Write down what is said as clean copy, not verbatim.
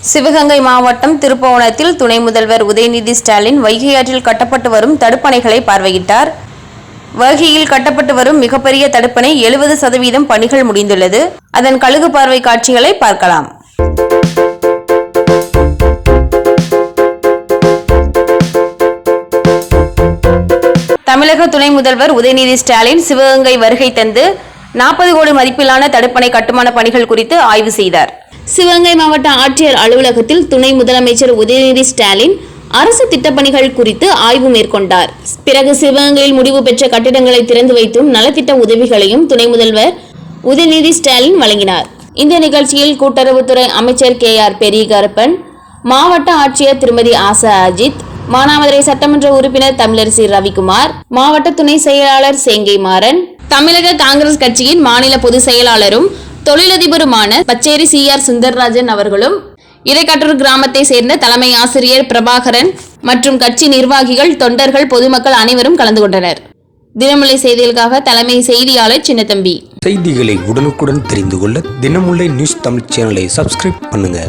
சிவகங்கை மாவட்டம் திருப்புவனத்தில் துணை முதல்வர் உதயநிதி ஸ்டாலின் வைகை ஆற்றில் கட்டப்பட்டு வரும் தடுப்பணைகளை பார்வையிட்டார். வைகையில் கட்டப்பட்டு வரும் மிகப்பெரிய தடுப்பணை 70% பணிகள் முடிந்துள்ளது. அதன் கழுகு பார்வை காட்சிகளை பார்க்கலாம். தமிழக துணை முதல்வர் உதயநிதி ஸ்டாலின் சிவகங்கை வருகை தந்து 40 கோடி மதிப்பிலான தடுப்பணை கட்டுமான பணிகள் குறித்து ஆய்வு செய்தார். சிவகங்கை மாவட்ட ஆட்சியர் அலுவலகத்தில் துணை முதலமைச்சர் உதயநிதி ஸ்டாலின் அரசு திட்டப்பணிகள் குறித்து ஆய்வு மேற்கொண்டார். பிறகு சிவகங்கையில் முடிவு பெற்ற கட்டிடங்களை திறந்து வைத்தும் நலத்திட்ட உதவிகளையும் துணை முதல்வர் உதயநிதி ஸ்டாலின் வழங்கினார். இந்த நிகழ்ச்சியில் கூட்டுறவுத்துறை அமைச்சர் KR பெரியகருப்பன், மாவட்ட ஆட்சியர் திருமதி ஆசா அஜித், மானாமதுரை சட்டமன்ற உறுப்பினர் தமிழரசி ரவிக்குமார், மாவட்ட துணை செயலாளர் சேங்கை மாறன், தமிழக காங்கிரஸ் கட்சியின் மாநில பொதுச் செயலாளரும் தொழிலதிபருமான பச்சேரி CR சுந்தர்ராஜன் அவர்களும், இடைக்காட்டூர் கிராமத்தை சேர்ந்த தலைமை ஆசிரியர் பிரபாகரன் மற்றும் கட்சி நிர்வாகிகள், தொண்டர்கள், பொதுமக்கள் அனைவரும் கலந்து கொண்டனர். தினமுல்லை செய்திகளுக்காக தலைமை செய்தியாளர் சின்னத்தம்பி. செய்திகளை உடனுக்குடன் தெரிந்து கொள்ள தினமுல்லை நியூஸ் தமிழ் சேனலை சப்ஸ்கிரைப் பண்ணுங்க.